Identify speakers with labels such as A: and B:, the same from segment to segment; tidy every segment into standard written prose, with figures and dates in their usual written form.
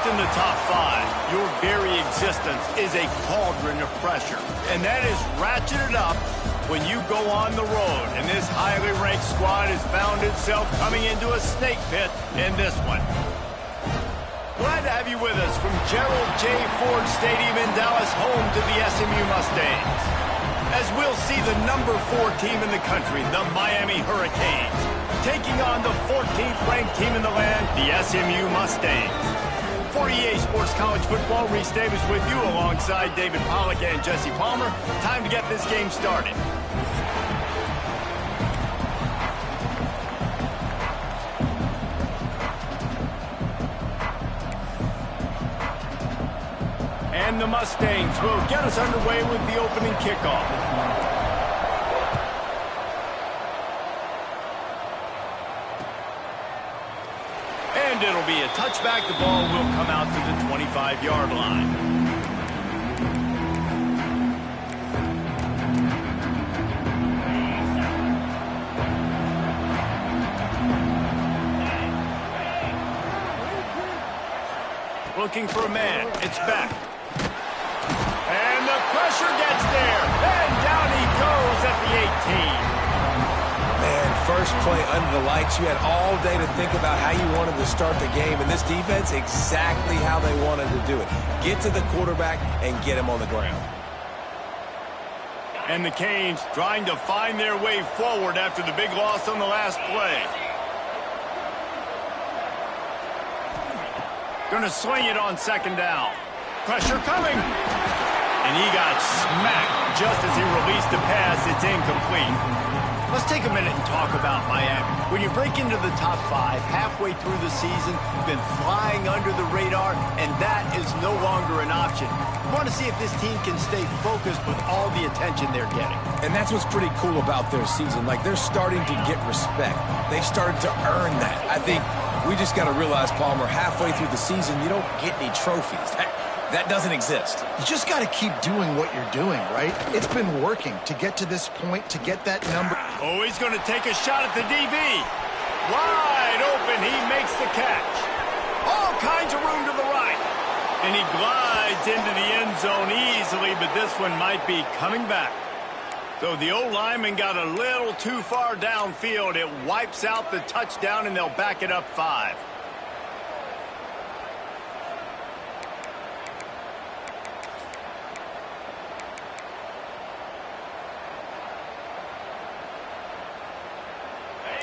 A: in the top 5, your very existence is a cauldron of pressure. And that is ratcheted up when you go on the road. And this highly ranked squad has found itself coming into a snake pit in this one. Glad to have you with us from Gerald J. Ford Stadium in Dallas, home to the SMU Mustangs. As we'll see the number 4 team in the country, the Miami Hurricanes, taking on the 14th ranked team in the land, the SMU Mustangs. For EA Sports College Football, Reese Davis with you alongside David Pollack and Jesse Palmer. Time to get this game started. And the Mustangs will get us underway with the opening kickoff. And it'll be a touchback. The ball will come out to the 25-yard line. Looking for a man. It's back. And the pressure gets there. And down he goes at the 18.
B: Man, first play under the lights. You had all day to think about how you wanted to start the game. And this defense, exactly how they wanted to do it. Get to the quarterback and get him on the ground.
A: And the Canes trying to find their way forward after the big loss on the last play. Gonna swing it on second down. Pressure coming. And he got smacked just as he released the pass. It's incomplete. Let's take a minute and talk about Miami. When you break into the top 5 halfway through the season, you've been flying under the radar, and that is no longer an option. You want to see if this team can stay focused with all the attention they're getting.
B: And that's what's pretty cool about their season. Like, they're starting to get respect. They've started to earn that. I think we just got to realize, Palmer, halfway through the season, you don't get any trophies. That doesn't exist.
C: You just got to keep doing what you're doing, right? It's been working to get to this point, to get that number.
A: Oh, he's going to take a shot at the DB. Wide open, he makes the catch. All kinds of room to the right. And he glides into the end zone easily, but this one might be coming back. So the old lineman got a little too far downfield. It wipes out the touchdown, and they'll back it up 5.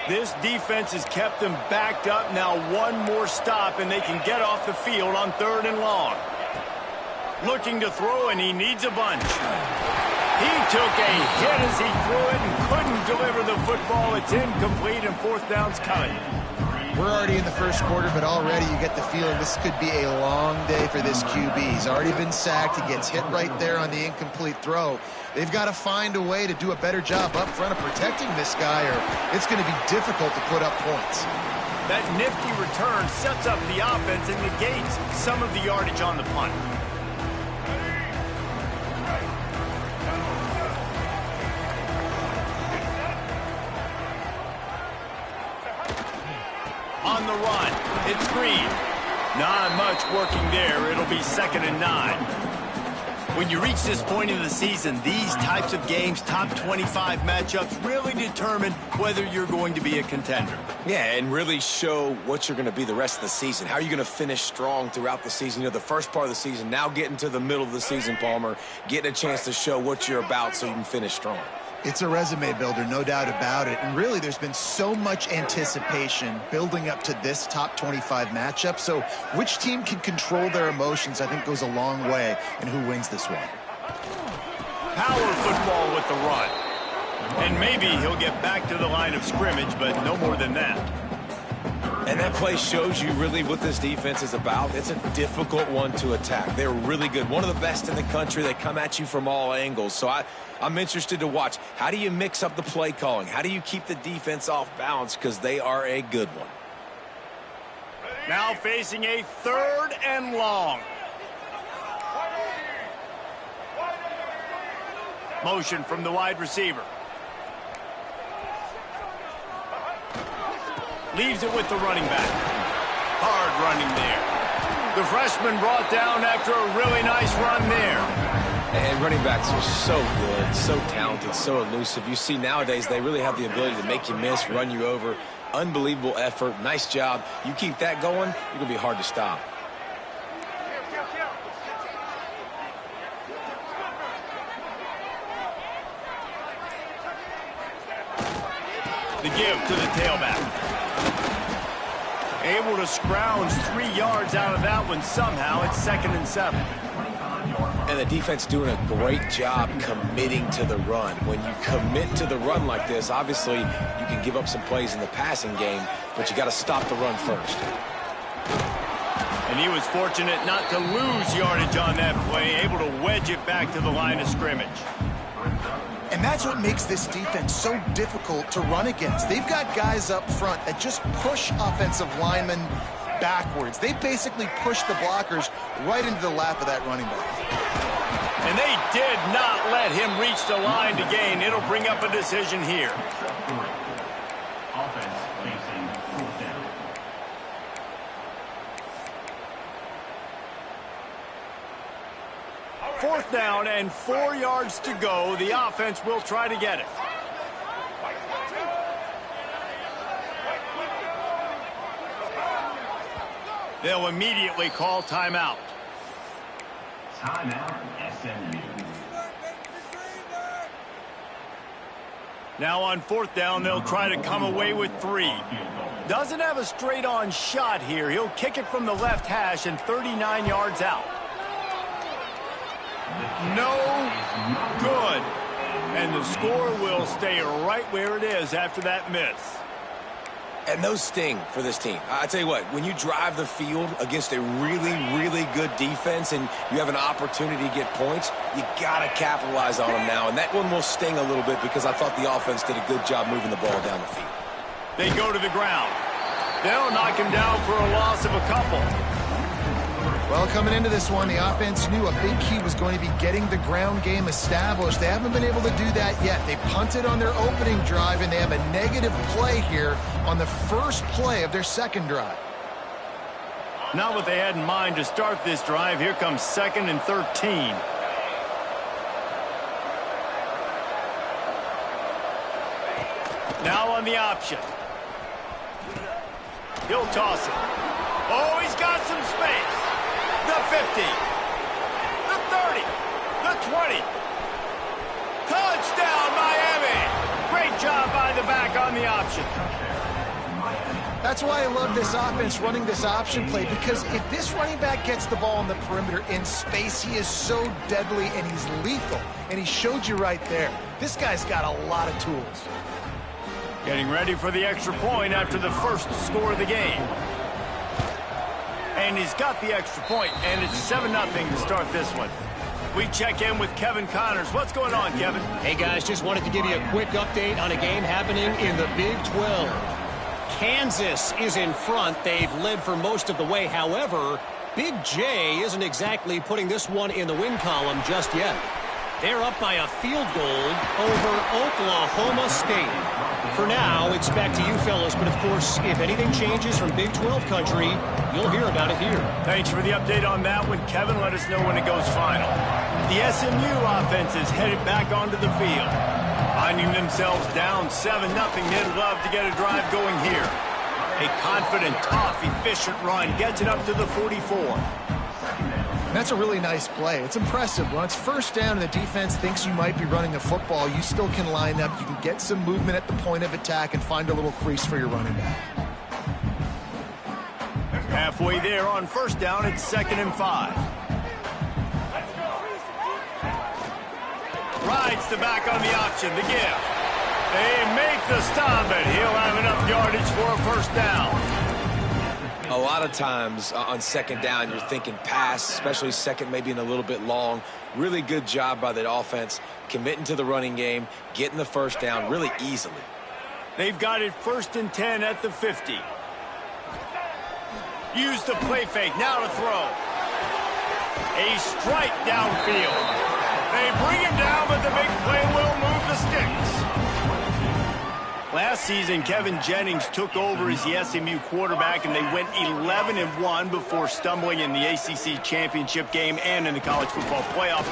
A: This defense has kept them backed up. Now one more stop, and they can get off the field on 3rd and long. Looking to throw, and he needs a bunch. He took a hit as he threw it and couldn't deliver the football. It's incomplete, and 4th down's coming.
C: We're already in the first quarter, but already you get the feeling this could be a long day for this QB. He's already been sacked. He gets hit right there on the incomplete throw. They've got to find a way to do a better job up front of protecting this guy, or it's going to be difficult to put up points.
A: That nifty return sets up the offense and negates some of the yardage on the punt. On the run, it's Green. Not much working there. It'll be 2nd and 9. When you reach this point in the season, these types of games, top 25 matchups, really determine whether you're going to be a contender.
B: Yeah, and really show what you're going to be the rest of the season. How are you going to finish strong throughout the season? You know, the first part of the season, now getting to the middle of the season, Palmer, getting a chance to show what you're about so you can finish strong.
C: It's a resume builder, no doubt about it. And really, there's been so much anticipation building up to this top 25 matchup. So which team can control their emotions, I think, goes a long way in who wins this one.
A: Power football with the run. And maybe he'll get back to the line of scrimmage, but no more than that.
B: And that play shows you really what this defense is about. It's a difficult one to attack. They're really good. One of the best in the country. They come at you from all angles. So I'm interested to watch. How do you mix up the play calling? How do you keep the defense off balance? Because they are a good one.
A: Now facing a 3rd and long. Motion from the wide receiver. Leaves it with the running back. Hard running there. The freshman brought down after a really nice run there.
B: And running backs are so good, so talented, so elusive. You see nowadays they really have the ability to make you miss, run you over. Unbelievable effort. Nice job. You keep that going, you're going to be hard to stop.
A: The give to the tailback. Able to scrounge 3 yards out of that one somehow. It's 2nd and 7.
B: And the defense doing a great job committing to the run. When you commit to the run like this, obviously you can give up some plays in the passing game, but you got to stop the run first.
A: And he was fortunate not to lose yardage on that play, able to wedge it back to the line of scrimmage.
C: And that's what makes this defense so difficult to run against. They've got guys up front that just push offensive linemen backwards. They basically push the blockers right into the lap of that running back.
A: And they did not let him reach the line to gain. It'll bring up a decision here. Fourth down and 4 yards to go. The offense will try to get it. They'll immediately call timeout.
D: Timeout, SMU.
A: Now on fourth down, they'll try to come away with 3. Doesn't have a straight-on shot here. He'll kick it from the left hash and 39 yards out. No good. And the score will stay right where it is after that miss.
B: And those sting for this team. I tell you what, when you drive the field against a really, really good defense and you have an opportunity to get points, you got to capitalize on them now. And that one will sting a little bit because I thought the offense did a good job moving the ball down the field.
A: They go to the ground. They'll knock him down for a loss of a couple.
C: Well, coming into this one, the offense knew a big key was going to be getting the ground game established. They haven't been able to do that yet. They punted on their opening drive, and they have a negative play here on the first play of their second drive.
A: Not what they had in mind to start this drive. Here comes 2nd and 13. Now on the option. He'll toss it. Oh, he's got some space. The 50. The 30. The 20. Touchdown, Miami. Great job by the back on the option.
C: That's why I love this offense running this option play, because if this running back gets the ball on the perimeter in space, he is so deadly and he's lethal. And he showed you right there. This guy's got a lot of tools.
A: Getting ready for the extra point after the first score of the game. And he's got the extra point, and it's 7-0 to start this one. We check in with Kevin Connors. What's going on, Kevin?
E: Hey, guys, just wanted to give you a quick update on a game happening in the Big 12. Kansas is in front. They've led for most of the way. However, Big J isn't exactly putting this one in the win column just yet. They're up by a field goal over Oklahoma State. For now, it's back to you fellas, but of course, if anything changes from Big 12 country, you'll hear about it here.
A: Thanks for the update on that one, Kevin. Let us know when it goes final. The SMU offense is headed back onto the field. Finding themselves down 7-0, they'd love to get a drive going here. A confident, tough, efficient run gets it up to the 44.
C: That's a really nice play. It's impressive. When it's first down and the defense thinks you might be running the football, you still can line up. You can get some movement at the point of attack and find a little crease for your running back.
A: Halfway there on first down, it's 2nd and 5. Rides the back on the option, the give. They make the stop, and he'll have enough yardage for a first down.
B: A lot of times on second down, you're thinking pass, especially second, maybe in a little bit long. Really good job by the offense, committing to the running game, getting the first down really easily.
A: They've got it 1st and 10 at the 50. Use the play fake, now to throw. A strike downfield. They bring him down, but the big play will move the sticks. Last season, Kevin Jennings took over as the SMU quarterback, and they went 11-1 before stumbling in the ACC championship game and in the college football playoff.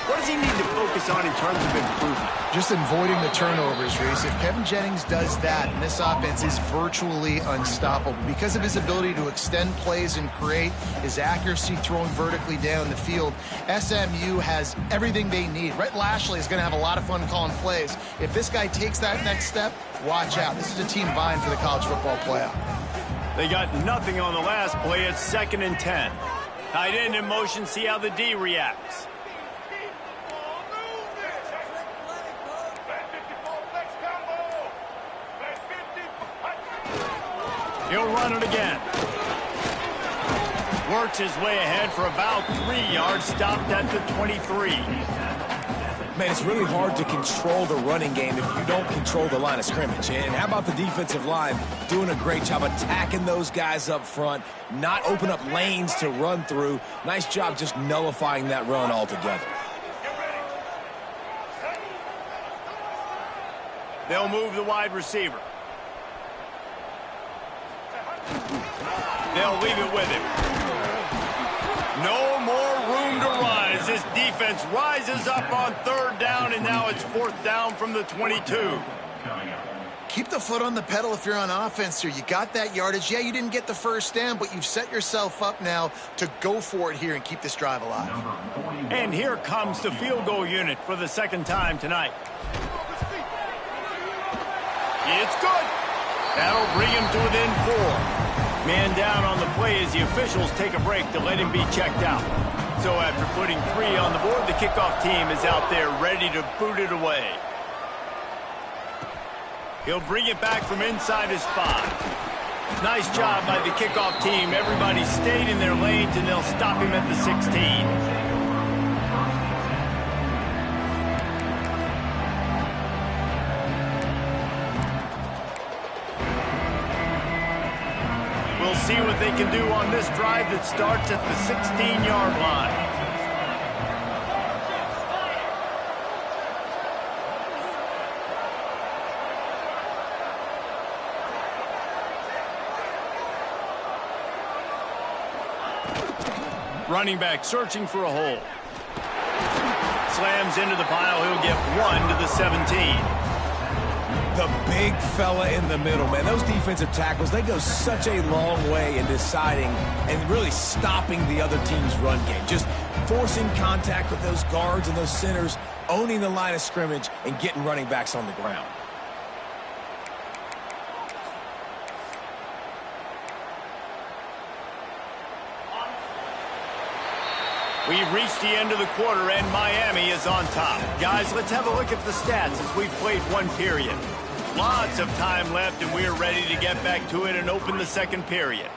A: What does he need to focus on in terms of improvement?
C: Just avoiding the turnovers, Reese. If Kevin Jennings does that, and this offense is virtually unstoppable because of his ability to extend plays and create, his accuracy throwing vertically down the field, SMU has everything they need. Rhett Lashley is going to have a lot of fun calling plays. If this guy takes that next step, watch out. This is a team vying for the college football playoff.
A: They got nothing on the last play. It's 2nd and 10. Tight end in motion, see how the D reacts. He'll run it again. Works his way ahead for about 3 yards, stopped at the 23.
B: Man, it's really hard to control the running game if you don't control the line of scrimmage. And how about the defensive line doing a great job attacking those guys up front, not open up lanes to run through. Nice job just nullifying that run altogether.
A: They'll move the wide receiver. They'll leave it with him. No more room to run as this defense rises up on 3rd down, and now it's 4th down from the 22.
C: Keep the foot on the pedal if you're on offense here. You got that yardage. Yeah, you didn't get the first down, but you've set yourself up now to go for it here and keep this drive alive.
A: And here comes the field goal unit for the 2nd time tonight. It's good. That'll bring him to within 4. Man down on the play as the officials take a break to let him be checked out. So after putting 3 on the board, the kickoff team is out there ready to boot it away. He'll bring it back from inside his 5. Nice job by the kickoff team. Everybody stayed in their lanes, and they'll stop him at the 16. See what they can do on this drive that starts at the 16-yard line. Running back searching for a hole. Slams into the pile. He'll get 1 to the 17.
B: The big fella in the middle, man. Those defensive tackles, they go such a long way in deciding and really stopping the other team's run game. Just forcing contact with those guards and those centers, owning the line of scrimmage, and getting running backs on the ground.
A: We've reached the end of the quarter, and Miami is on top. Guys, let's have a look at the stats as we've played 1 period. Lots of time left, and we're ready to get back to it and open the 2nd period.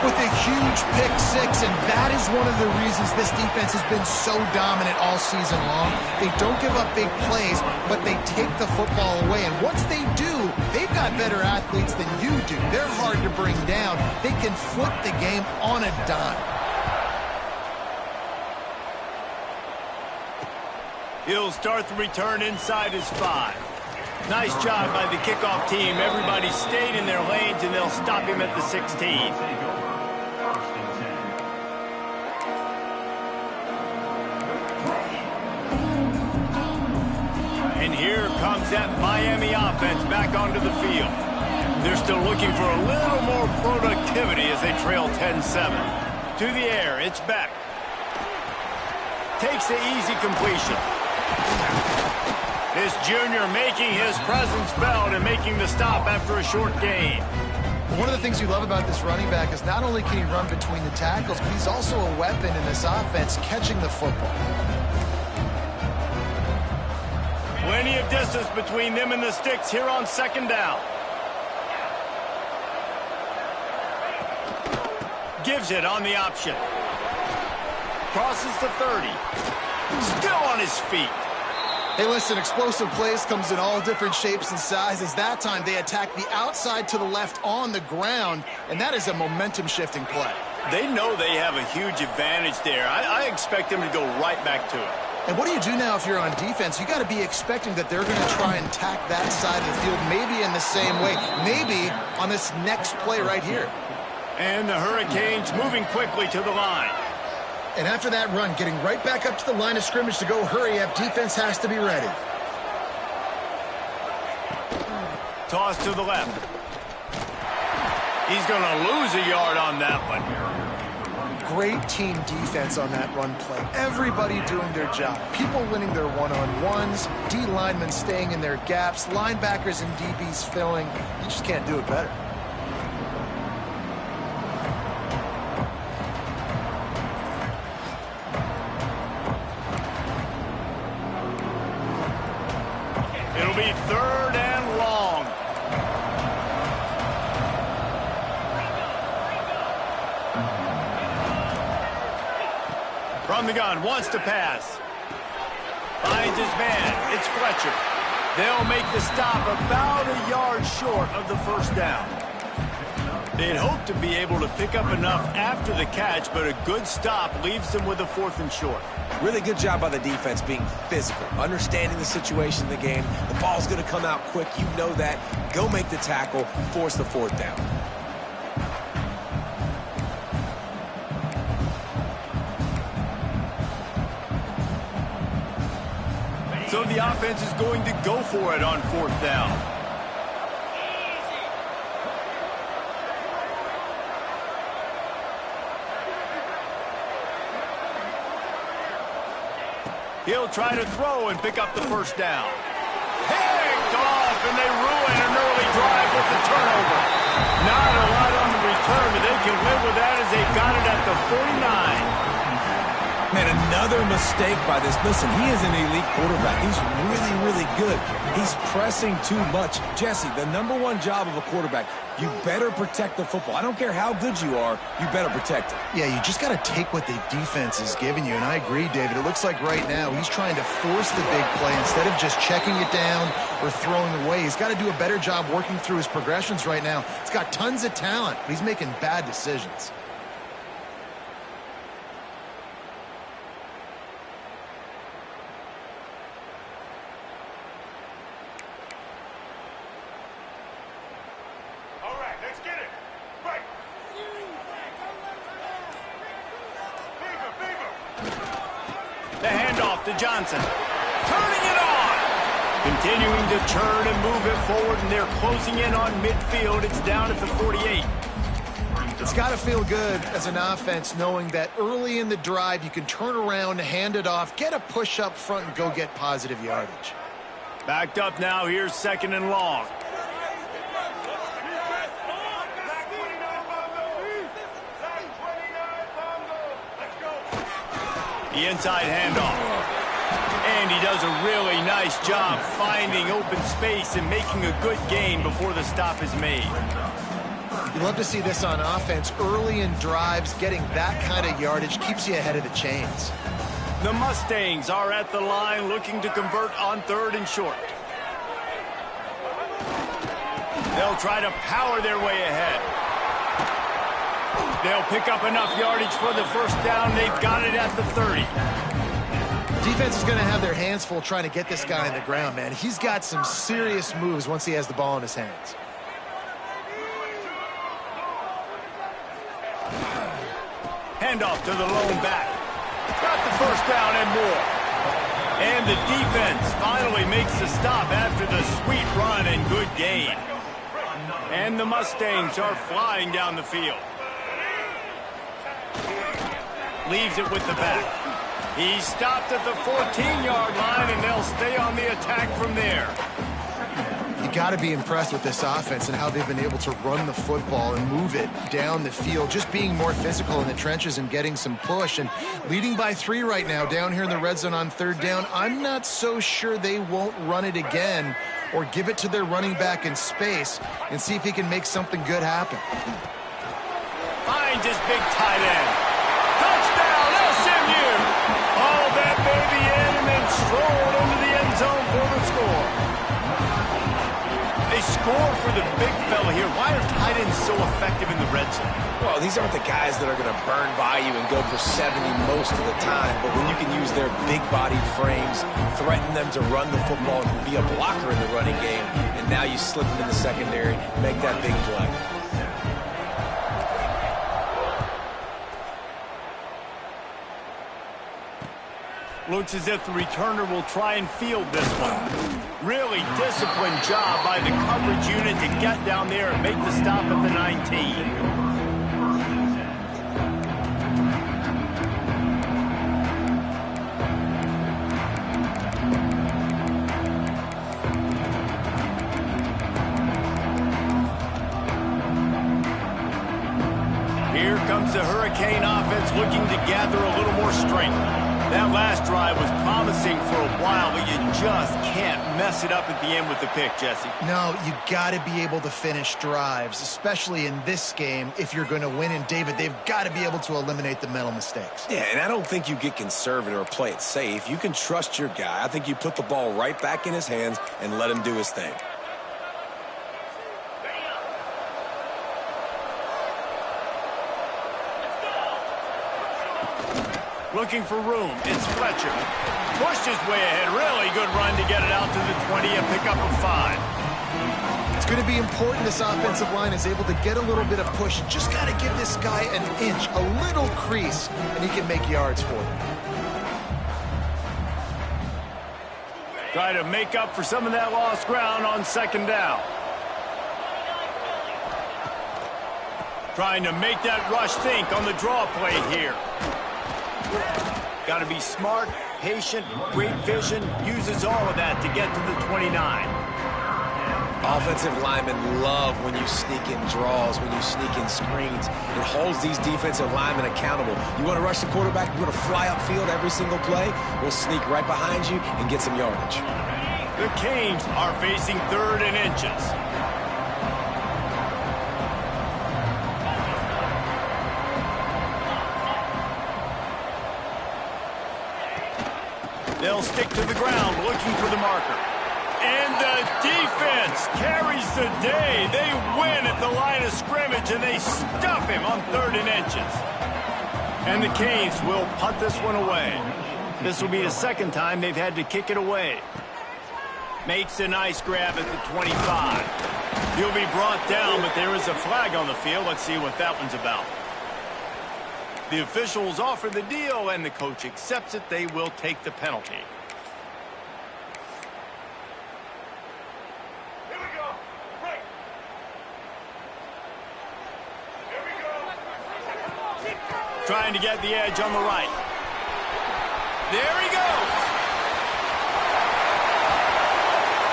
C: with a huge pick six, and that is one of the reasons this defense has been so dominant all season long. They don't give up big plays, but they take the football away, and once they do, they've got better athletes than you do. They're hard to bring down. They can flip the game on a dime.
A: He'll start the return inside his 5. Nice job by the kickoff team. Everybody stayed in their lanes, and they'll stop him at the 16. And here comes that Miami offense back onto the field. They're still looking for a little more productivity as they trail 10-7. To the air, it's Beck. Takes the easy completion. This junior making his presence felt and making the stop after a short gain.
C: One of the things you love about this running back is not only can he run between the tackles, but he's also a weapon in this offense catching the football.
A: Plenty of distance between them and the sticks here on second down. Gives it on the option. Crosses the 30. Still on his feet.
C: Hey, listen, explosive plays comes in all different shapes and sizes. That time, they attack the outside to the left on the ground, and that is a momentum-shifting play.
A: They know they have a huge advantage there. I expect them to go right back to it.
C: And what do you do now if you're on defense? You got to be expecting that they're going to try and attack that side of the field, maybe in the same way, maybe on this next play right here.
A: And the Hurricanes moving quickly to the line.
C: And after that run, getting right back up to the line of scrimmage to go hurry up, defense has to be ready.
A: Toss to the left. He's going to lose a yard on that one.
C: Great team defense on that run play. Everybody doing their job. People winning their one-on-ones, D linemen staying in their gaps, linebackers and DBs filling. You just can't do it better.
A: It'll be third and long. From the gun, wants to pass. Finds his man. It's Fletcher. They'll make the stop about a yard short of the first down. They'd hope to be able to pick up enough after the catch, but a good stop leaves them with a 4th and short.
B: Really good job by the defense being physical, understanding the situation in the game. The ball's going to come out quick. You know that. Go make the tackle, force the 4th down.
A: So the offense is going to go for it on 4th down. He'll try to throw and pick up the first down. Picked off, and they ruin an early drive with the turnover. Not a lot on the return, but they can live with that as they got it at the 49.
B: Man, another mistake by this. Listen, he is an elite quarterback. He's really, really good. He's pressing too much. Jesse, the #1 job of a quarterback, you better protect the football. I don't care how good you are, you better protect it.
C: Yeah, you just got to take what the defense is giving you, and I agree, David. It looks like right now he's trying to force the big play instead of just checking it down or throwing away. He's got to do a better job working through his progressions right now. He's got tons of talent, but he's making bad decisions.
A: The handoff to Johnson. Turning it on. Continuing to turn and move it forward, and they're closing in on midfield. It's down at the 48.
C: It's got to feel good as an offense knowing that early in the drive you can turn around, hand it off, get a push up front, and go get positive yardage.
A: Backed up now. Here's 2nd and long. The inside handoff. And he does a really nice job finding open space and making a good gain before the stop is made.
C: You love to see this on offense. Early in drives, getting that kind of yardage keeps you ahead of the chains.
A: The Mustangs are at the line looking to convert on 3rd and short. They'll try to power their way ahead. They'll pick up enough yardage for the first down. They've got it at the 30.
C: Defense is going to have their hands full trying to get this guy on the ground, man. He's got some serious moves once he has the ball in his hands.
A: Handoff to the lone back. Got the first down and more. And the defense finally makes the stop after the sweet run and good gain. And the Mustangs are flying down the field. Leaves it with the back. He's stopped at the 14-yard line, and they'll stay on the attack from there.
C: You you got to be impressed with this offense and how they've been able to run the football and move it down the field, just being more physical in the trenches and getting some push. And leading by 3 right now down here in the red zone on 3rd down. I'm not so sure they won't run it again or give it to their running back in space and see if he can make something good happen.
A: Finds his big tight end. Touchdown, SMU! Haul that baby in and then stroll into the end zone for the score. They score for the big fella here. Why are tight ends so effective in the red zone?
B: Well, these aren't the guys that are going to burn by you and go for 70 most of the time, but when you can use their big-bodied frames, threaten them to run the football and be a blocker in the running game, and now you slip them in the secondary, make that big play.
A: Looks as if the returner will try and field this one. Really disciplined job by the coverage unit to get down there and make the stop at the 19. Here comes the Hurricane offense looking to gather a little more strength. That last drive was promising for a while, but you just can't mess it up at the end with the pick, Jesse.
C: No, you got to be able to finish drives, especially in this game if you're going to win. And, David, they've got to be able to eliminate the mental mistakes.
B: Yeah, and I don't think you get conservative or play it safe. You can trust your guy. I think you put the ball right back in his hands and let him do his thing.
A: Looking for room. It's Fletcher. Pushed his way ahead. Really good run to get it out to the 20, a pickup of 5.
C: It's going to be important this offensive line is able to get a little bit of push. Just got to give this guy an inch, a little crease, and he can make yards for it.
A: Try to make up for some of that lost ground on 2nd down. Trying to make that rush think on the draw play here. Got to be smart, patient, great vision, uses all of that to get to the 29.
B: Offensive linemen love when you sneak in draws, when you sneak in screens. It holds these defensive linemen accountable. You want to rush the quarterback, you want to fly upfield every single play, we'll sneak right behind you and get some yardage.
A: The Canes are facing 3rd and inches. They'll stick to the ground, looking for the marker. And the defense carries the day. They win at the line of scrimmage, and they stuff him on 3rd and inches. And the Canes will punt this one away. This will be the 2nd time they've had to kick it away. Makes a nice grab at the 25. He'll be brought down, but there is a flag on the field. Let's see what that one's about. The officials offer the deal, and the coach accepts it. They will take the penalty.
D: Here we go. Right. Here we go.
A: Trying to get the edge on the right. There he goes.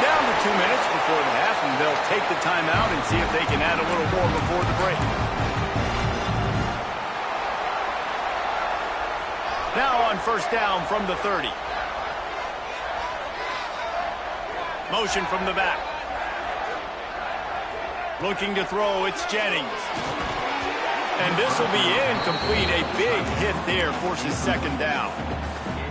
A: Down to 2 minutes before the half, and they'll take the timeout and see if they can add a little more before the break. Now on 1st down from the 30. Motion from the back. Looking to throw, it's Jennings. And this will be incomplete. A big hit there forces 2nd down.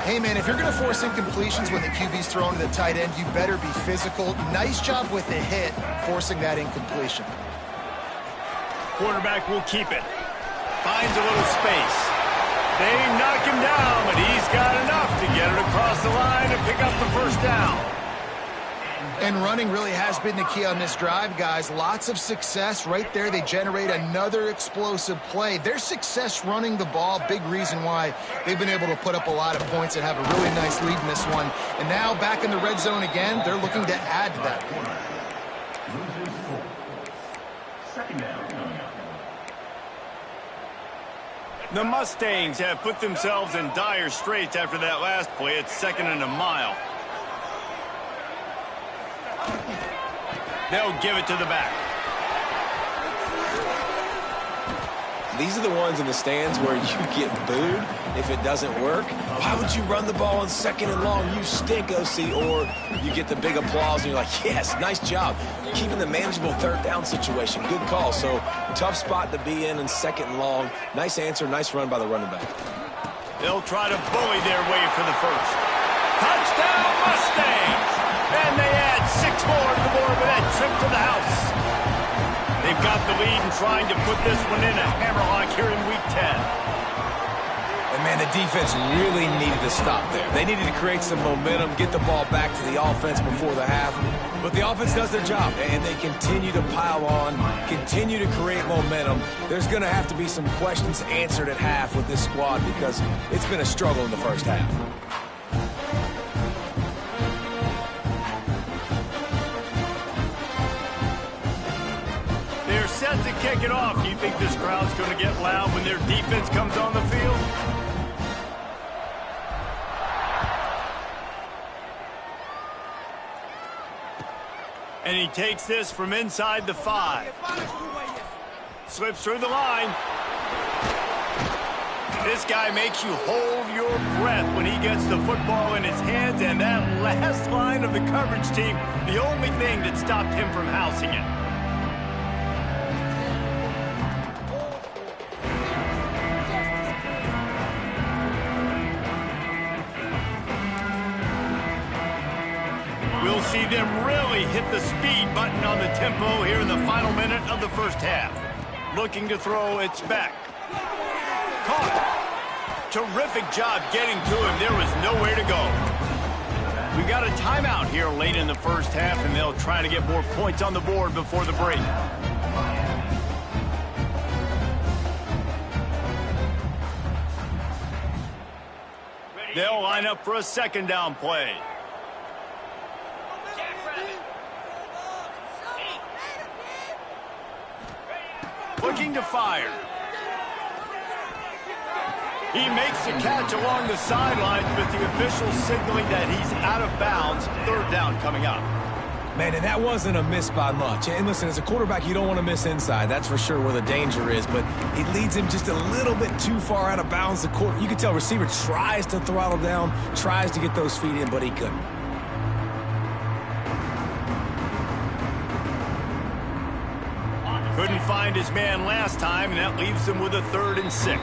C: Hey, man, if you're going to force incompletions when the QB's throwing to the tight end, you better be physical. Nice job with the hit, forcing that incompletion.
A: Quarterback will keep it. Finds a little space. They knock him down, but he's got enough to get it across the line and pick up the 1st down.
C: And running really has been the key on this drive, guys. Lots of success right there. They generate another explosive play. Their success running the ball, big reason why they've been able to put up a lot of points and have a really nice lead in this one. And now back in the red zone again, they're looking to add to that point.
D: 2nd down.
A: The Mustangs have put themselves in dire straits after that last play. It's 2nd and a mile. They'll give it to the back.
B: These are the ones in the stands where you get booed if it doesn't work. Why would you run the ball on 2nd and long? You stink, OC. Or you get the big applause and you're like, yes, nice job. Keeping the manageable 3rd down situation. Good call. So tough spot to be in 2nd and long. Nice answer, nice run by the running back.
A: They'll try to bully their way for the first. Touchdown Mustangs! And they add 6 more to the board with that trip to the house. They've got the lead and trying to put this one in a hammerlock here in Week 10.
B: And, man, the defense really needed to stop there. They needed to create some momentum, get the ball back to the offense before the half. But the offense does their job, and they continue to pile on, continue to create momentum. There's going to have to be some questions answered at half with this squad because it's been a struggle in the first half.
A: Set to kick it off. Do you think this crowd's going to get loud when their defense comes on the field? And he takes this from inside the 5. Slips through the line. This guy makes you hold your breath when he gets the football in his hands, and that last line of the coverage team, the only thing that stopped him from housing it. We'll see them really hit the speed button on the tempo here in the final minute of the first half. Looking to throw, it's back. Caught. Terrific job getting to him. There was nowhere to go. We've got a timeout here late in the first half, and they'll try to get more points on the board before the break. They'll line up for a 2nd down play. Looking to fire. He makes the catch along the sidelines with the official signaling that he's out of bounds. 3rd down coming up.
B: Man, and that wasn't a miss by much. And listen, as a quarterback, you don't want to miss inside. That's for sure where the danger is. But it leads him just a little bit too far out of bounds. You can tell receiver tries to throttle down, tries to get those feet in, but he couldn't.
A: Couldn't find his man last time, and that leaves him with a 3rd and 6.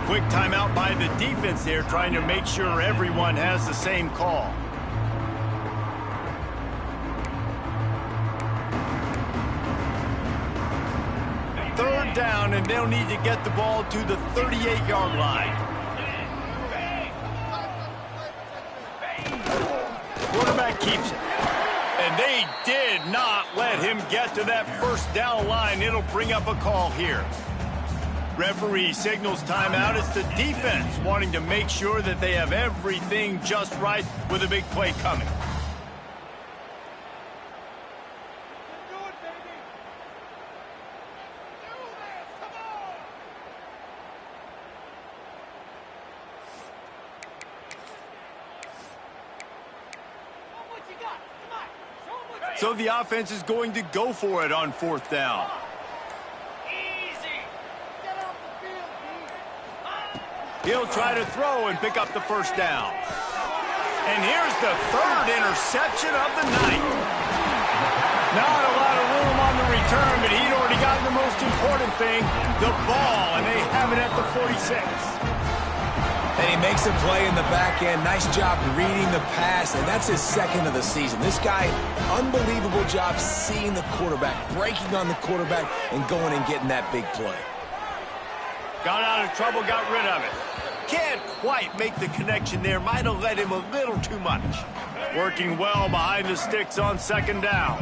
A: Quick timeout by the defense there, trying to make sure everyone has the same call. Third down, and they'll need to get the ball to the 38-yard line. Quarterback keeps it. And they did not let him get to that 1st down line. It'll bring up a call here. Referee signals timeout. It's the defense wanting to make sure that they have everything just right with a big play coming. So the offense is going to go for it on 4th down. He'll try to throw and pick up the 1st down. And here's the 3rd interception of the night. Not a lot of room on the return, but he'd already gotten the most important thing, the ball, and they have it at the 46.
B: And he makes a play in the back end. Nice job reading the pass, and that's his 2nd of the season. This guy, unbelievable job seeing the quarterback, breaking on the quarterback, and going and getting that big play.
A: Got out of trouble, got rid of it. Can't quite make the connection there. Might have led him a little too much. Working well behind the sticks on 2nd down.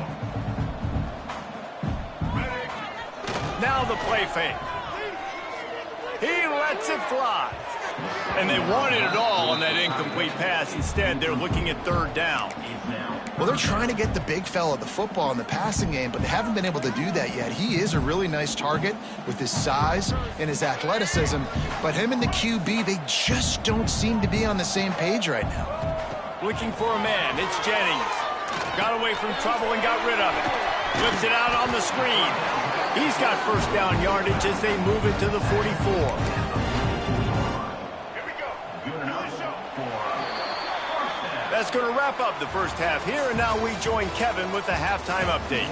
A: Now the play fake. He lets it fly. And they wanted it all on that incomplete pass. Instead, they're looking at 3rd down.
C: Well, they're trying to get the big fella the football in the passing game, but they haven't been able to do that yet. He is a really nice target with his size and his athleticism, but him and the QB, they just don't seem to be on the same page right now.
A: Looking for a man. It's Jennings. Got away from trouble and got rid of it. Flips it out on the screen. He's got first down yardage as they move it to the 44.
D: Here we go.
A: That's going to wrap up the first half here, and now we join Kevin with the halftime update.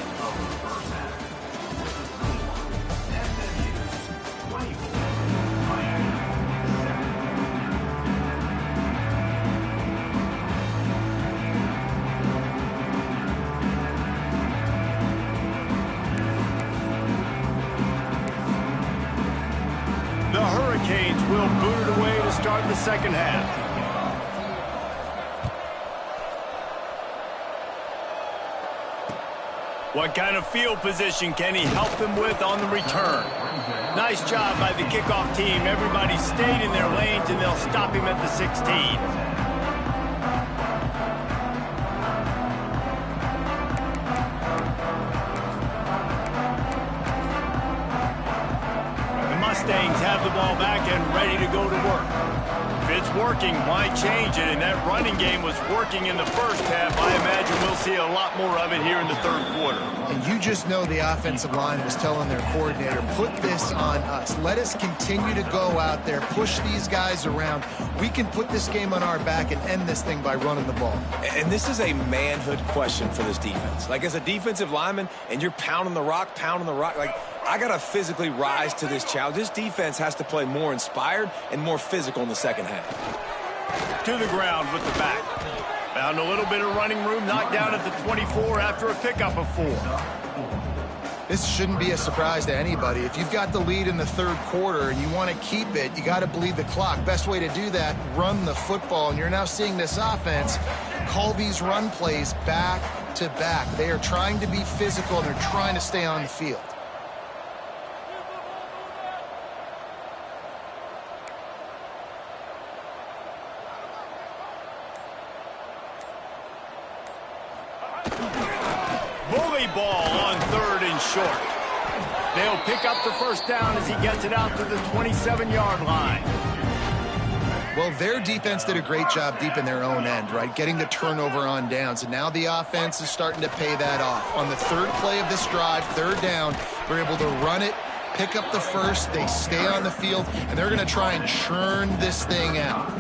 A: The Hurricanes will boot it away to start the second half. What kind of field position can he help them with on the return? Nice job by the kickoff team. Everybody stayed in their lanes, and they'll stop him at the 16. Mustangs have the ball back and ready to go to work. If it's working, why change it? And that running game was working in the first half. I imagine we'll see a lot more of it here in the third quarter.
C: And you just know the offensive line was telling their coordinator, put this on us. Let us continue to go out there, push these guys around. We can put this game on our back and end this thing by running the ball.
B: And this is a manhood question for this defense. Like, as a defensive lineman, and you're pounding the rock, like, I got to physically rise to this challenge. This defense has to play more inspired and more physical in the second half.
A: To the ground with the back. Found a little bit of running room, knocked down at the 24 after a pickup of 4.
C: This shouldn't be a surprise to anybody. If you've got the lead in the third quarter and you want to keep it, you got to bleed the clock. Best way to do that, run the football. And you're now seeing this offense call these run plays back to back. They are trying to be physical, and they're trying to stay on the field.
A: Bully ball on third and short. They'll pick up the first down as he gets it out to the 27-yard line.
C: Well, their defense did a great job deep in their own end, right? Getting the turnover on downs. And now the offense is starting to pay that off. On the third play of this drive, third down, they're able to run it, pick up the first, they stay on the field, and they're going to try and churn this thing out.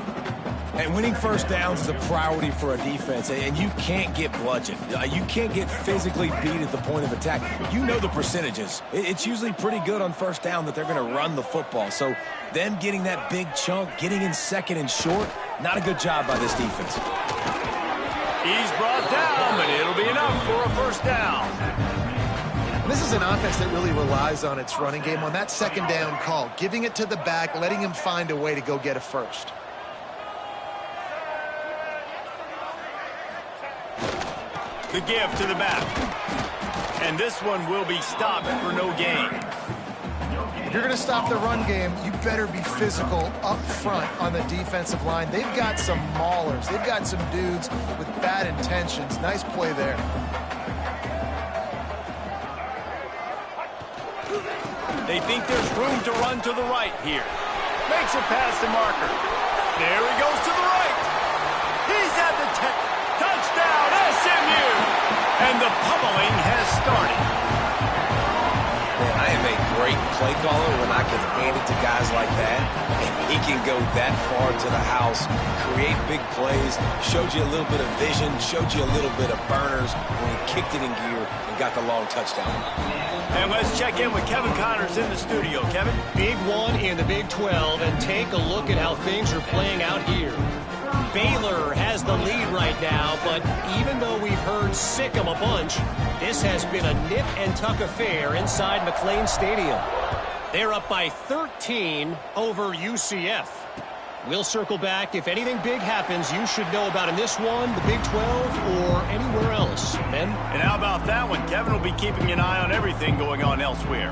B: And winning first downs is a priority for a defense, and you can't get bludgeoned. You can't get physically beat at the point of attack. You know the percentages. It's usually pretty good on first down that they're going to run the football. So them getting that big chunk, getting in second and short, not a good job by this defense.
A: He's brought down, but it'll be enough for a first down.
C: This is an offense that really relies on its running game on that second down call, giving it to the back, letting him find a way to go get a first.
A: The give to the back. And this one will be stopped for no gain.
C: If you're going to stop the run game, you better be physical up front on the defensive line. They've got some maulers. They've got some dudes with bad intentions. Nice play there.
A: They think there's room to run to the right here. Makes it past the marker. There he goes to the right. He's at the 10. Touchdown, SMU! And the pummeling has started.
B: Man, I am a great play caller when I can hand it to guys like that. And he can go that far to the house, create big plays, showed you a little bit of vision, showed you a little bit of burners when he kicked it in gear and got the long touchdown.
A: And let's check in with Kevin Connors in the studio. Kevin?
E: Big one in the Big 12, and take a look at how things are playing out here. Baylor has the lead right now, but even though we've heard sick 'em a bunch, this has been a nip and tuck affair inside McLean Stadium. They're up by 13 over UCF. We'll circle back. If anything big happens, you should know about in this one, the Big 12, or anywhere else. Ben?
A: And how about that one? Kevin will be keeping an eye on everything going on elsewhere.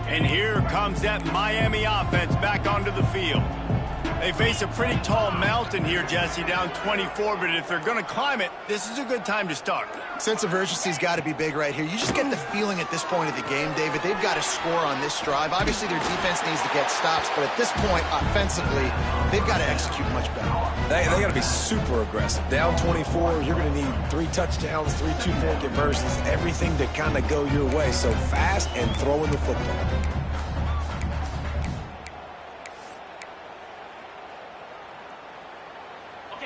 A: And here comes that Miami offense back onto the field. They face a pretty tall mountain here, Jesse, down 24, but if they're going to climb it, this is a good time to start.
C: Sense of urgency's got to be big right here. You just get the feeling at this point of the game, David, they've got to score on this drive. Obviously, their defense needs to get stops, but at this point, offensively, they've got to execute much better.
B: They got to be super aggressive. Down 24, you're going to need 3 touchdowns, 3 two-point conversions, everything to kind of go your way. So fast and throwing the football.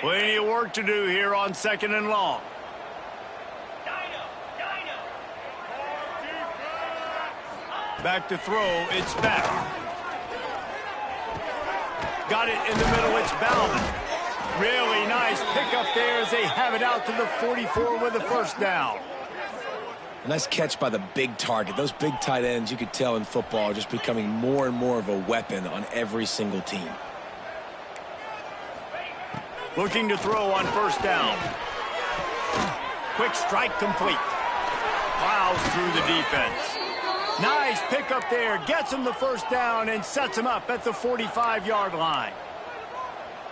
A: Plenty of work to do here on 2nd and long. Back to throw, it's back. Got it in the middle, it's Bowden. Really nice pickup there as they have it out to the 44 with a first down.
B: A nice catch by the big target. Those big tight ends, you could tell in football, are just becoming more and more of a weapon on every single team.
A: Looking to throw on first down. Quick strike complete. Plows through the defense. Nice pickup there. Gets him the first down and sets him up at the 45-yard line.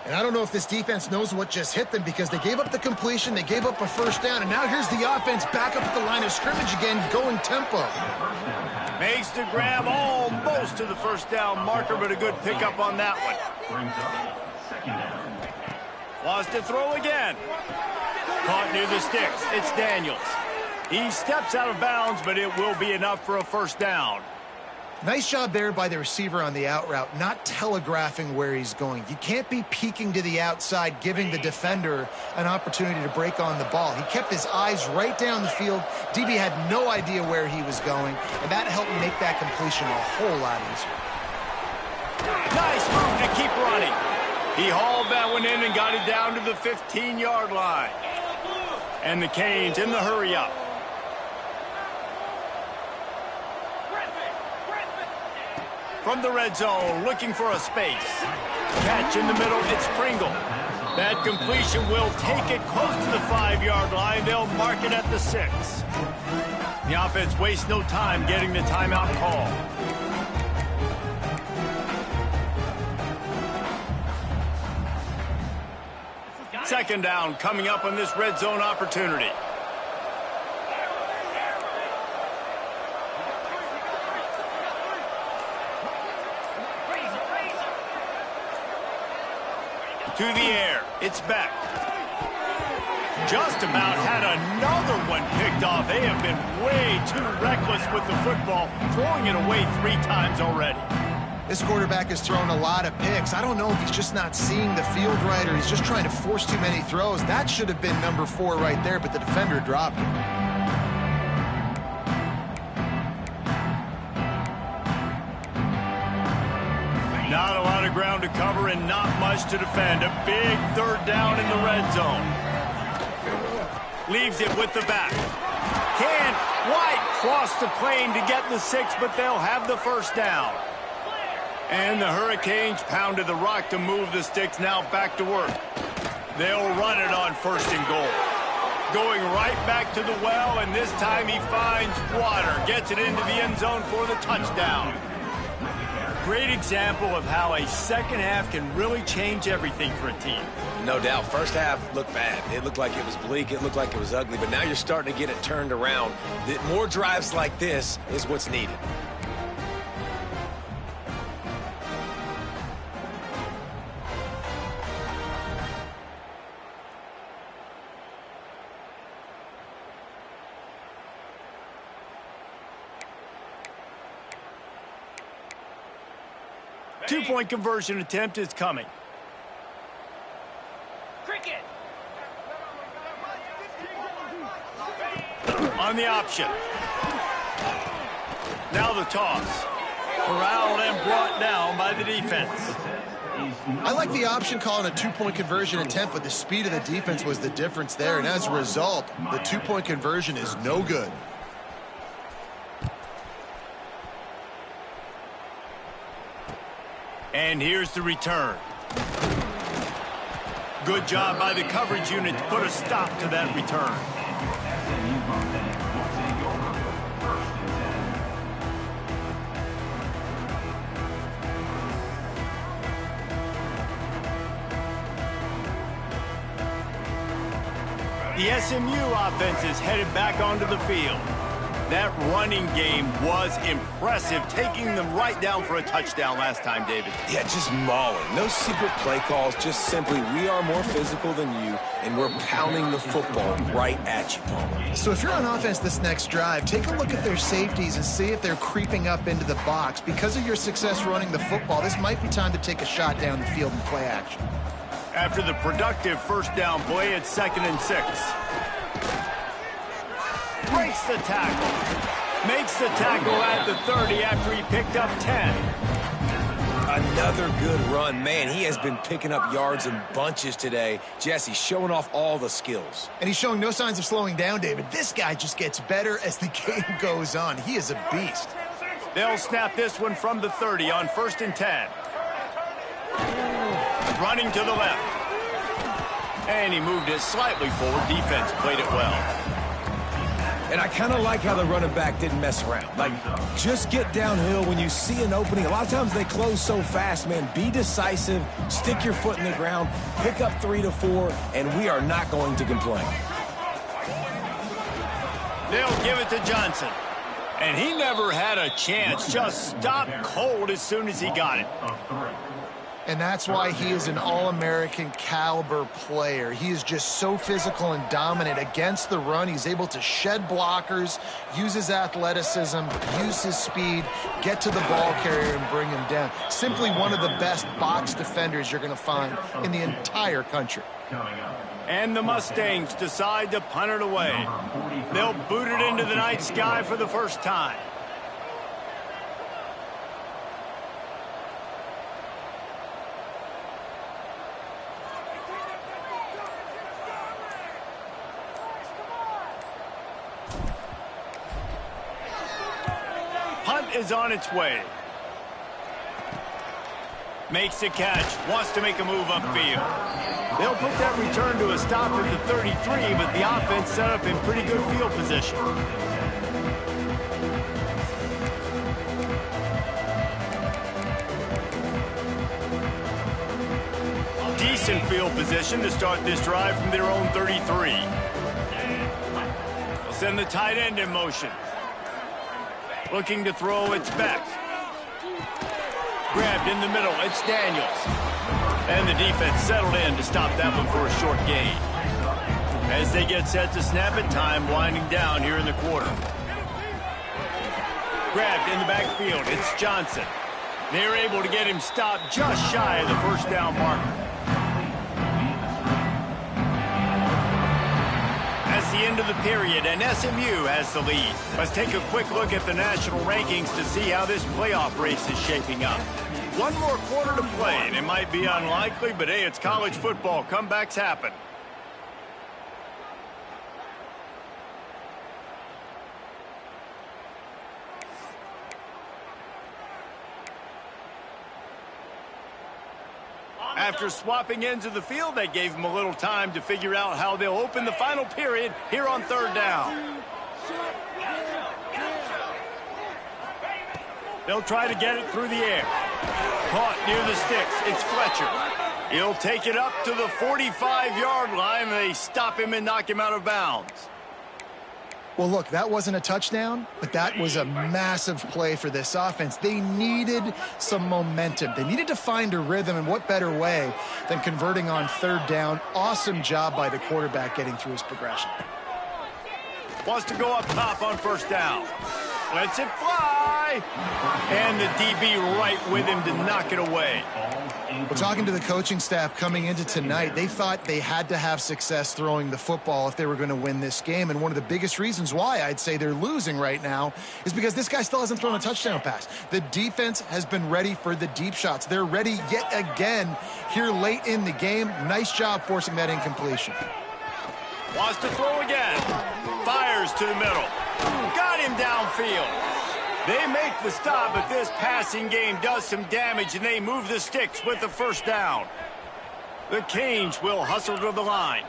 C: And I don't know if this defense knows what just hit them because they gave up the completion, they gave up a first down, and now here's the offense back up at the line of scrimmage again, going tempo.
A: Makes the grab almost to the first down marker, but a good pickup on that one. Wants to throw again. Caught near the sticks. It's Daniels. He steps out of bounds, but it will be enough for a first down.
C: Nice job there by the receiver on the out route, not telegraphing where he's going. You can't be peeking to the outside, giving the defender an opportunity to break on the ball. He kept his eyes right down the field. DB had no idea where he was going, and that helped make that completion a whole lot easier.
A: Nice move to keep running. He hauled that one in and got it down to the 15-yard line. And the Canes in the hurry-up. From the red zone, looking for a space. Catch in the middle, it's Pringle. That completion will take it close to the 5-yard line. They'll mark it at the 6. The offense wastes no time getting the timeout call. Second down coming up on this red zone opportunity. To the air, it's back. Just about had another one picked off. They have been way too reckless with the football, throwing it away 3 times already.
C: This quarterback has thrown a lot of picks. I don't know if he's just not seeing the field right or he's just trying to force too many throws. That should have been number 4 right there, but the defender dropped it.
A: Not a lot of ground to cover and not much to defend. A big third down in the red zone. Leaves it with the back. Can White cross the plane to get the 6, but they'll have the first down. And the Hurricanes pounded the rock to move the sticks, now back to work. They'll run it on first and goal. Going right back to the well, and this time he finds water. Gets it into the end zone for the touchdown. Great example of how a second half can really change everything for a team.
B: No doubt. First half looked bad. It looked like it was bleak. It looked like it was ugly. But now you're starting to get it turned around. More drives like this is what's needed.
A: Two-point conversion attempt is coming.
D: Cricket.
A: On the option. Now the toss. Corralled and brought down by the defense.
C: I like the option calling a 2-point conversion attempt, but the speed of the defense was the difference there, and as a result, the 2-point conversion is no good.
A: And here's the return. Good job by the coverage unit to put a stop to that return. the SMU offense is headed back onto the field. That running game was impressive, taking them right down for a touchdown last time, David.
B: Yeah, just mauling. No secret play calls, just simply we are more physical than you, and we're pounding the football right at you, Palmer.
C: So if you're on offense this next drive, take a look at their safeties and see if they're creeping up into the box. Because of your success running the football, this might be time to take a shot down the field and play action.
A: After the productive first down play, it's 2nd and 6. Breaks the tackle. Makes the tackle at the 30 after he picked up 10.
B: Another good run. Man, he has been picking up yards in bunches today. Jesse showing off all the skills.
C: And he's showing no signs of slowing down, David. This guy just gets better as the game goes on. He is a beast.
A: They'll snap this one from the 30 on 1st and 10. Running to the left. And he moved it slightly forward. Defense played it well.
B: And I kind of like how the running back didn't mess around. Like, just get downhill when you see an opening. A lot of times they close so fast, man. Be decisive, stick your foot in the ground, pick up 3 to 4, and we are not going to complain.
A: They'll give it to Johnson. And he never had a chance. Just stopped cold as soon as he got it.
C: And that's why he is an All-American caliber player. He is just so physical and dominant against the run. He's able to shed blockers, use his athleticism, use his speed, get to the ball carrier and bring him down. Simply one of the best box defenders you're going to find in the entire country.
A: And the Mustangs decide to punt it away. They'll boot it into the night sky for the first time. Punt is on its way. Makes the catch, wants to make a move upfield. They'll put that return to a stop at the 33, but the offense set up in pretty good field position. Decent field position to start this drive from their own 33. They'll send the tight end in motion. Looking to throw, it's back. Grabbed in the middle, it's Daniels. And the defense settled in to stop that one for a short gain. As they get set to snap it, time winding down here in the quarter. Grabbed in the backfield, it's Johnson. They're able to get him stopped just shy of the first down marker. That's the end of the period, and SMU has the lead. Let's take a quick look at the national rankings to see how this playoff race is shaping up. One more quarter to play, and it might be unlikely, but hey, it's college football. Comebacks happen. After swapping ends of the field, they gave them a little time to figure out how they'll open the final period here on 3rd down. They'll try to get it through the air. Caught near the sticks. It's Fletcher. He'll take it up to the 45-yard line. They stop him and knock him out of bounds.
C: Well, look, that wasn't a touchdown, but that was a massive play for this offense. They needed some momentum. They needed to find a rhythm, and what better way than converting on 3rd down. Awesome job by the quarterback getting through his progression.
A: Wants to go up top on 1st down. Lets it fly. And the DB right with him to knock it away.
C: Well, talking to the coaching staff coming into tonight, they thought they had to have success throwing the football if they were going to win this game. And one of the biggest reasons why I'd say they're losing right now is because this guy still hasn't thrown a touchdown pass. The defense has been ready for the deep shots. They're ready yet again here late in the game. Nice job forcing that incompletion.
A: Wants to throw again. Fires to the middle. Got him downfield. They make the stop, but this passing game does some damage, and they move the sticks with the 1st down. The Canes will hustle to the line.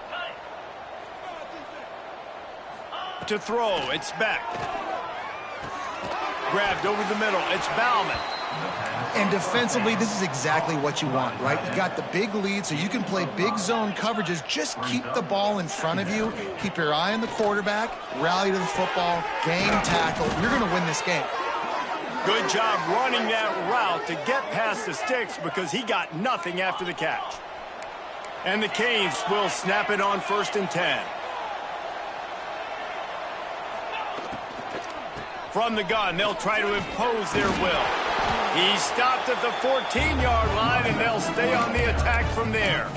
A: To throw, it's back. Grabbed over the middle, it's Bauman.
C: And defensively, this is exactly what you want, right? You got the big lead, so you can play big zone coverages. Just keep the ball in front of you. Keep your eye on the quarterback. Rally to the football. Game tackle. You're going to win this game.
A: Good job running that route to get past the sticks because he got nothing after the catch. And the Canes will snap it on 1st and 10. From the gun, they'll try to impose their will. He stopped at the 14-yard line, and they'll stay on the attack from there.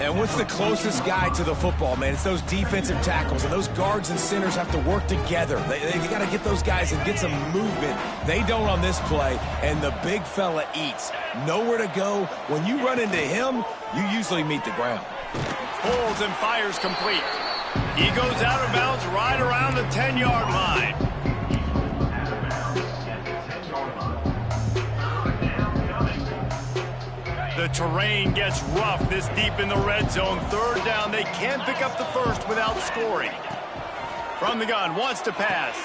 B: And what's the closest guy to the football, man? It's those defensive tackles, and those guards and centers have to work together. They got to get those guys and get some movement. They don't on this play, and the big fella eats. Nowhere to go. When you run into him, you usually meet the ground.
A: Pulls and fires complete. He goes out of bounds right around the 10-yard line. The terrain gets rough this deep in the red zone. 3rd down. They can't pick up the first without scoring. From the gun, wants to pass.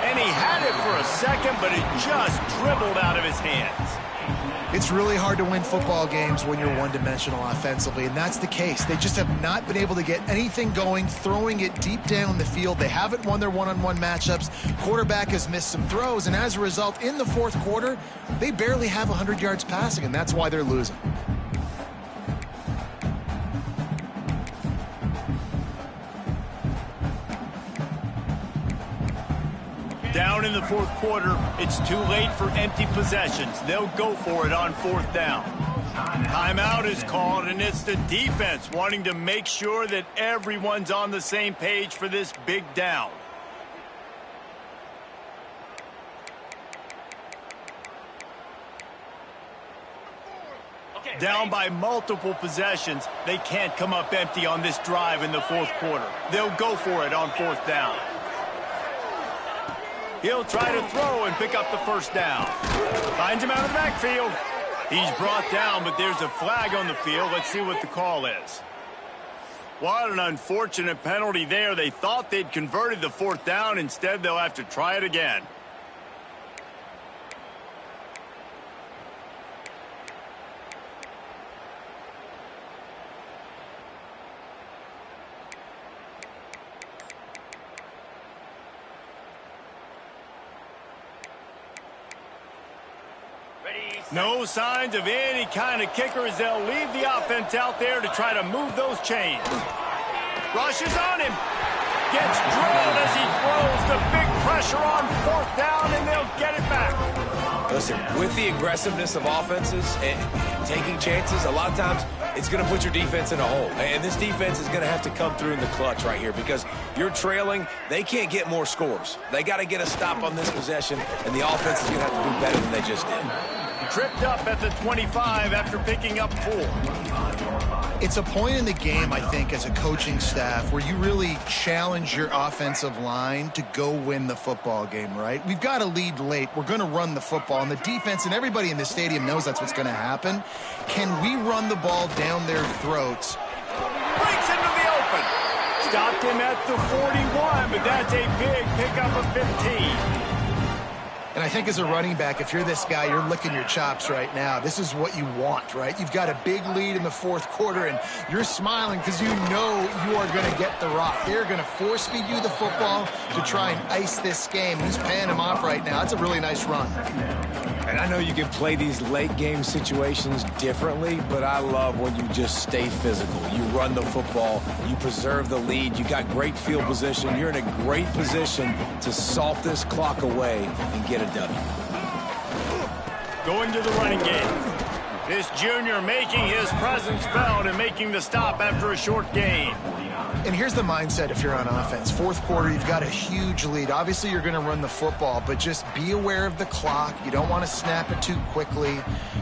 A: And he had it for a second, but it just dribbled out of his hands.
C: It's really hard to win football games when you're one-dimensional offensively, and that's the case. They just have not been able to get anything going, throwing it deep down the field. They haven't won their one-on-one matchups. Quarterback has missed some throws, and as a result, in the 4th quarter, they barely have 100 yards passing, and that's why they're losing.
A: Down in the 4th quarter, it's too late for empty possessions. They'll go for it on 4th down. Timeout is called, and it's the defense wanting to make sure that everyone's on the same page for this big down. Down by multiple possessions, they can't come up empty on this drive in the 4th quarter. They'll go for it on 4th down. He'll try to throw and pick up the 1st down. Finds him out of the backfield. He's brought down, but there's a flag on the field. Let's see what the call is. What an unfortunate penalty there. They thought they'd converted the 4th down. Instead, they'll have to try it again. No signs of any kind of kicker as they'll leave the offense out there to try to move those chains. Rushes on him. Gets drilled as he throws the big pressure on 4th down, and they'll get it back.
B: Listen, with the aggressiveness of offenses and taking chances, a lot of times it's going to put your defense in a hole. And this defense is going to have to come through in the clutch right here because you're trailing. They can't get more scores. They got to get a stop on this possession, and the offense is going to have to do better than they just did.
A: Tripped up at the 25 after picking up 4.
C: It's a point in the game, I think, as a coaching staff where you really challenge your offensive line to go win the football game, right? We've got to lead late. We're going to run the football, and the defense and everybody in the stadium knows that's what's going to happen. Can we run the ball down their throats?
A: Breaks into the open. Stopped him at the 41, but that's a big pickup of 15.
C: And I think as a running back, if you're this guy, you're licking your chops right now. This is what you want, right? You've got a big lead in the 4th quarter, and you're smiling because you know you are going to get the rock. They're going to force feed you the football to try and ice this game. He's paying him off right now. That's a really nice run.
B: And I know you can play these late-game situations differently, but I love when you just stay physical. You run the football. You preserve the lead. You got great field position. You're in a great position to salt this clock away and get a W.
A: Going to the running game. This junior making his presence felt and making the stop after a short gain.
C: And here's the mindset if you're on offense. 4th quarter, you've got a huge lead. Obviously, you're going to run the football, but just be aware of the clock. You don't want to snap it too quickly.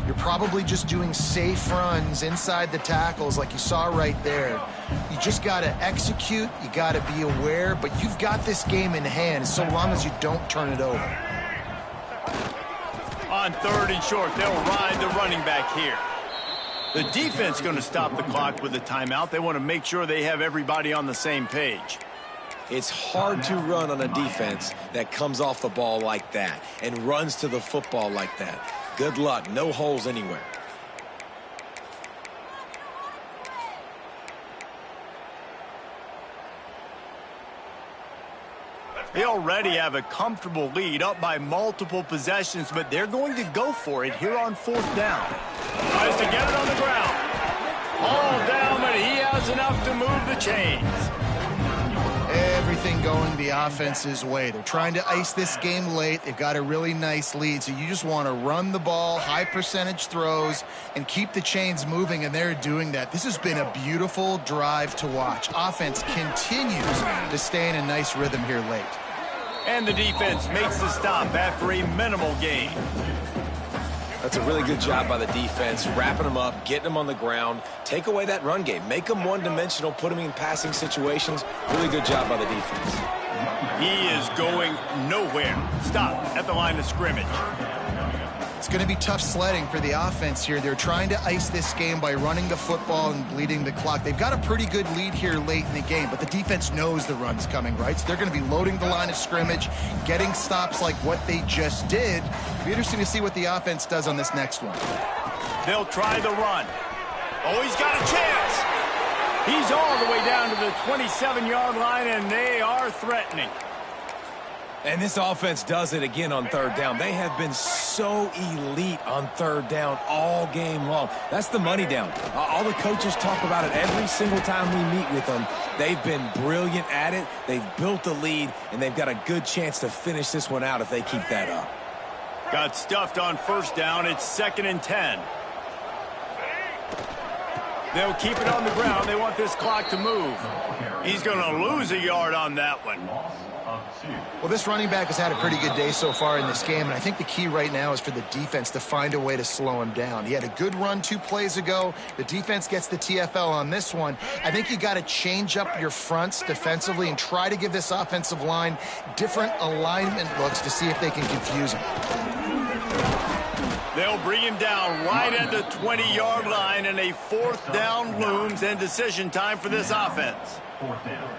C: You're probably just doing safe runs inside the tackles like you saw right there. You just got to execute. You got to be aware, but you've got this game in hand so long as you don't turn it over.
A: On 3rd and short, they'll ride the running back here. The defense going to stop the clock with a timeout. They want to make sure they have everybody on the same page.
B: It's hard to run on a defense that comes off the ball like that and runs to the football like that. Good luck. No holes anywhere.
A: They already have a comfortable lead, up by multiple possessions, but they're going to go for it here on 4th down. Tries to get it on the ground. All down, but he has enough to move the chains.
C: Everything going the offense's way. They're trying to ice this game late. They've got a really nice lead, so you just want to run the ball, high percentage throws, and keep the chains moving, and they're doing that. This has been a beautiful drive to watch. Offense continues to stay in a nice rhythm here late.
A: And the defense makes the stop after a minimal gain.
B: That's a really good job by the defense, wrapping them up, getting them on the ground. Take away that run game. Make them one-dimensional, put them in passing situations. Really good job by the defense.
A: He is going nowhere. Stop at the line of scrimmage.
C: It's going to be tough sledding for the offense here. They're trying to ice this game by running the football and bleeding the clock. They've got a pretty good lead here late in the game, but the defense knows the run's coming, right? So they're going to be loading the line of scrimmage, getting stops like what they just did. It'll be interesting to see what the offense does on this next one.
A: They'll try the run. Oh, he's got a chance. He's all the way down to the 27-yard line, and they are threatening.
B: And this offense does it again on 3rd down. They have been so elite on 3rd down all game long. That's the money down. All the coaches talk about it every single time we meet with them. They've been brilliant at it. They've built the lead, and they've got a good chance to finish this one out if they keep that up.
A: Got stuffed on 1st down. It's 2nd and 10. They'll keep it on the ground. They want this clock to move. He's going to lose a yard on that one.
C: Well, this running back has had a pretty good day so far in this game, and I think the key right now is for the defense to find a way to slow him down. He had a good run 2 plays ago. The defense gets the TFL on this one. I think you got to change up your fronts defensively and try to give this offensive line different alignment looks to see if they can confuse him.
A: They'll bring him down right at the 20-yard line, and a 4th down looms, and decision time for this offense.
D: 4th down.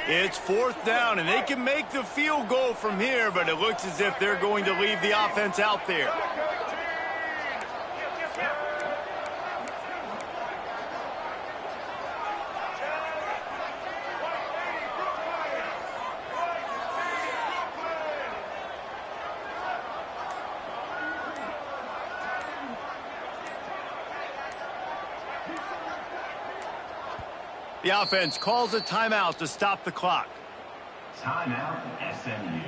A: It's 4th down, and they can make the field goal from here, but it looks as if they're going to leave the offense out there. The offense calls a timeout to stop the clock.
D: Timeout, SMU.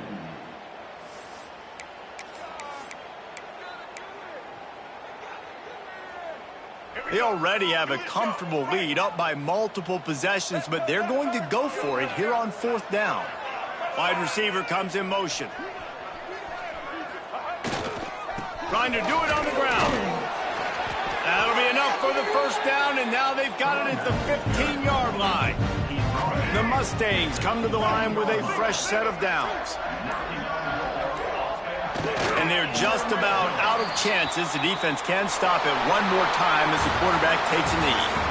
A: They already have a comfortable lead, up by multiple possessions, but they're going to go for it here on 4th down. Wide receiver comes in motion. Trying to do it on the ground. That'll be enough for the 1st down, and now they've got it at the 15-yard line. The Mustangs come to the line with a fresh set of downs. And they're just about out of chances. The defense can stop it one more time as the quarterback takes a knee.